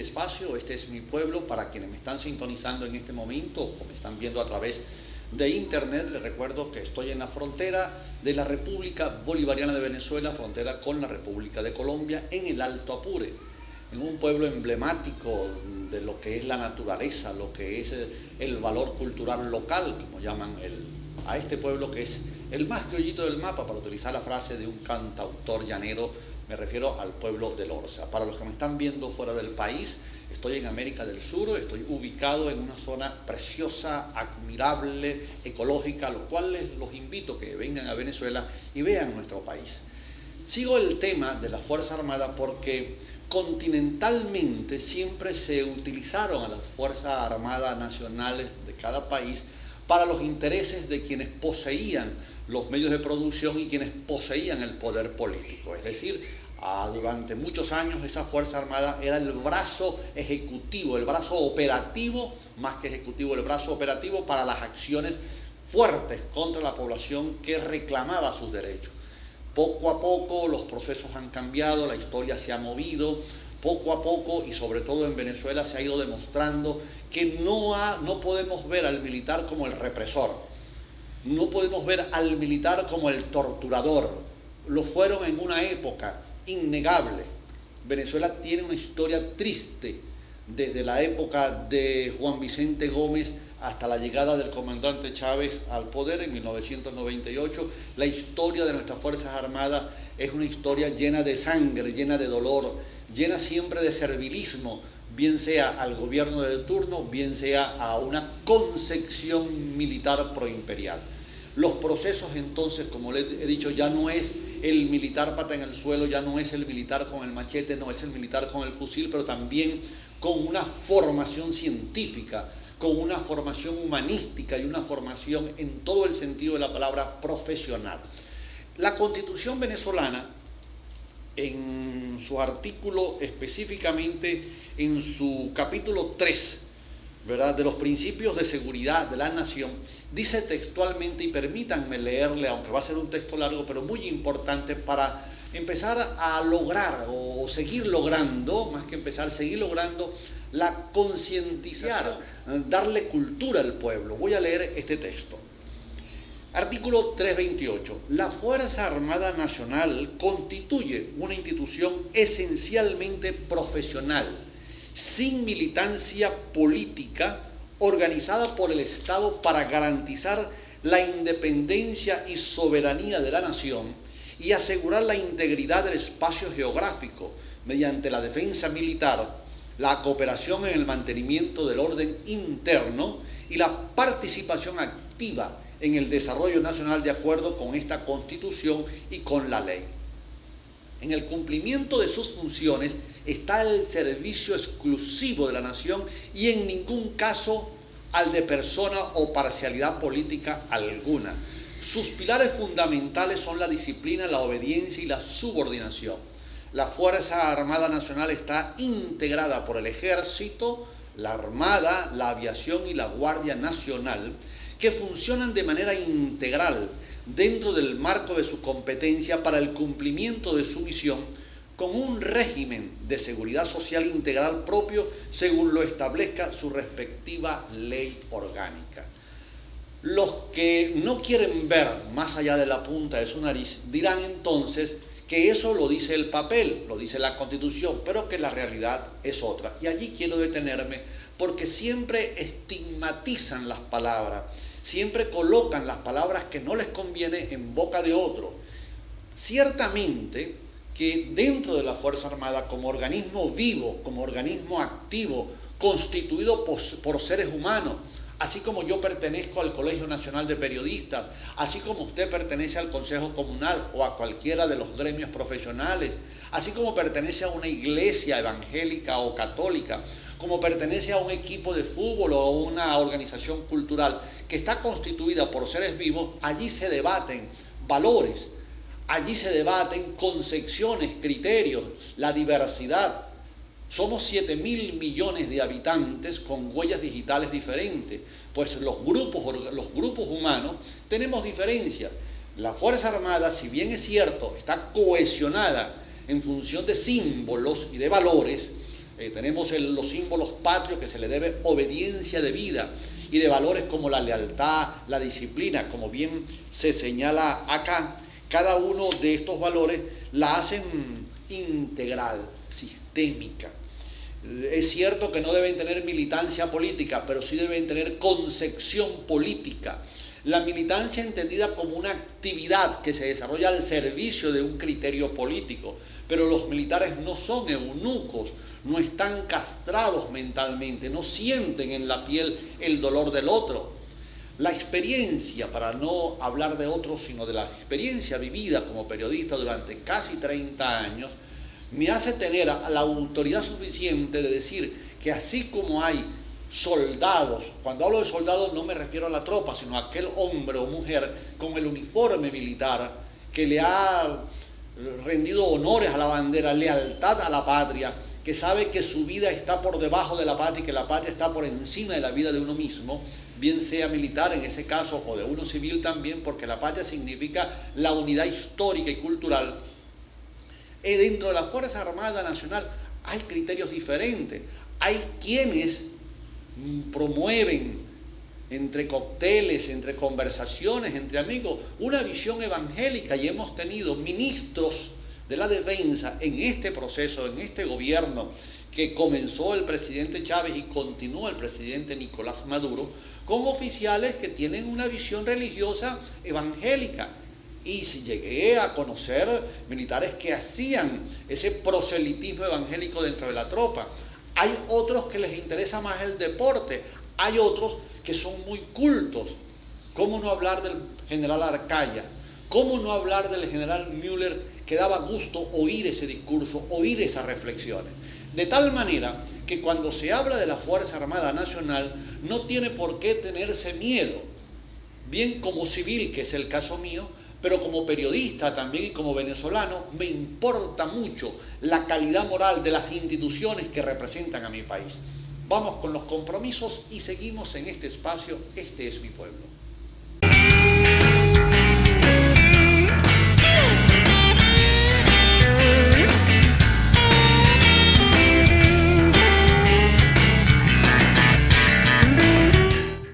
espacio, este es mi pueblo. Para quienes me están sintonizando en este momento o me están viendo a través de internet, les recuerdo que estoy en la frontera de la República Bolivariana de Venezuela, frontera con la República de Colombia, en el Alto Apure, en un pueblo emblemático de lo que es la naturaleza, lo que es el valor cultural local, como llaman a este pueblo, que es el más criollito del mapa, para utilizar la frase de un cantautor llanero. Me refiero al pueblo de Lorza. Para los que me están viendo fuera del país, estoy en América del Sur, estoy ubicado en una zona preciosa, admirable, ecológica, a lo cual los invito a que vengan a Venezuela y vean nuestro país. Sigo el tema de la Fuerza Armada porque continentalmente siempre se utilizaron a las Fuerzas Armadas nacionales de cada país para los intereses de quienes poseían los medios de producción y quienes poseían el poder político. Es decir, durante muchos años esa Fuerza Armada era el brazo ejecutivo, el brazo operativo, más que ejecutivo, el brazo operativo para las acciones fuertes contra la población que reclamaba sus derechos. Poco a poco los procesos han cambiado, la historia se ha movido. Poco a poco, y sobre todo en Venezuela, se ha ido demostrando que no podemos ver al militar como el represor, no podemos ver al militar como el torturador. Lo fueron en una época innegable. Venezuela tiene una historia triste desde la época de Juan Vicente Gómez hasta la llegada del comandante Chávez al poder en 1998. La historia de nuestras Fuerzas Armadas es una historia llena de sangre, llena de dolor, llena siempre de servilismo, bien sea al gobierno de turno, bien sea a una concepción militar proimperial. Los procesos entonces, como les he dicho, ya no es el militar pata en el suelo, ya no es el militar con el machete, no es el militar con el fusil, pero también con una formación científica, con una formación humanística y una formación en todo el sentido de la palabra profesional. La Constitución venezolana, en su artículo, específicamente en su capítulo 3, ¿verdad?, de los principios de seguridad de la nación, dice textualmente, y permítanme leerle, aunque va a ser un texto largo, pero muy importante para empezar a lograr o seguir logrando, más que empezar, seguir logrando la concientización, darle cultura al pueblo. Voy a leer este texto. Artículo 328. La Fuerza Armada Nacional constituye una institución esencialmente profesional, sin militancia política, organizada por el Estado para garantizar la independencia y soberanía de la nación y asegurar la integridad del espacio geográfico mediante la defensa militar, la cooperación en el mantenimiento del orden interno y la participación activa en el desarrollo nacional de acuerdo con esta Constitución y con la ley. En el cumplimiento de sus funciones está el servicio exclusivo de la nación y en ningún caso al de persona o parcialidad política alguna. Sus pilares fundamentales son la disciplina, la obediencia y la subordinación. La Fuerza Armada Nacional está integrada por el Ejército, la Armada, la Aviación y la Guardia Nacional, que funcionan de manera integral dentro del marco de su competencia para el cumplimiento de su misión, con un régimen de seguridad social integral propio según lo establezca su respectiva ley orgánica. Los que no quieren ver más allá de la punta de su nariz dirán entonces que eso lo dice el papel, lo dice la Constitución, pero que la realidad es otra. Y allí quiero detenerme porque siempre estigmatizan las palabras, siempre colocan las palabras que no les conviene en boca de otro. Ciertamente que dentro de la Fuerza Armada, como organismo vivo, como organismo activo, constituido por seres humanos, así como yo pertenezco al Colegio Nacional de Periodistas, así como usted pertenece al Consejo Comunal o a cualquiera de los gremios profesionales, así como pertenece a una iglesia evangélica o católica, como pertenece a un equipo de fútbol o a una organización cultural que está constituida por seres vivos, allí se debaten valores, allí se debaten concepciones, criterios, la diversidad. Somos 7.000 millones de habitantes con huellas digitales diferentes, pues los grupos humanos tenemos diferencias. La Fuerza Armada, si bien es cierto, está cohesionada en función de símbolos y de valores, Tenemos los símbolos patrios que se le debe obediencia de vida y de valores como la lealtad, la disciplina, como bien se señala acá. Cada uno de estos valores la hacen integral, sistémica. Es cierto que no deben tener militancia política, pero sí deben tener concepción política. La militancia entendida como una actividad que se desarrolla al servicio de un criterio político, pero los militares no son eunucos, no están castrados mentalmente, no sienten en la piel el dolor del otro. La experiencia, para no hablar de otros, sino de la experiencia vivida como periodista durante casi 30 años, me hace tener la autoridad suficiente de decir que así como hay soldados, cuando hablo de soldados no me refiero a la tropa, sino a aquel hombre o mujer con el uniforme militar que le ha rendido honores a la bandera, lealtad a la patria, que sabe que su vida está por debajo de la patria y que la patria está por encima de la vida de uno mismo, bien sea militar en ese caso o de uno civil también, porque la patria significa la unidad histórica y cultural. Dentro de la Fuerza Armada Nacional hay criterios diferentes. Hay quienes promueven entre cócteles, entre conversaciones, entre amigos, una visión evangélica, y hemos tenido ministros de la defensa en este proceso, en este gobierno que comenzó el presidente Chávez y continúa el presidente Nicolás Maduro, con oficiales que tienen una visión religiosa evangélica. Y si llegué a conocer militares que hacían ese proselitismo evangélico dentro de la tropa. Hay otros que les interesa más el deporte, hay otros que son muy cultos. ¿Cómo no hablar del general Arcaya? ¿Cómo no hablar del general Müller, que daba gusto oír ese discurso, oír esas reflexiones? De tal manera que cuando se habla de la Fuerza Armada Nacional no tiene por qué tenerse miedo, bien como civil, que es el caso mío, pero como periodista también y como venezolano, me importa mucho la calidad moral de las instituciones que representan a mi país. Vamos con los compromisos y seguimos en este espacio. Este es mi pueblo.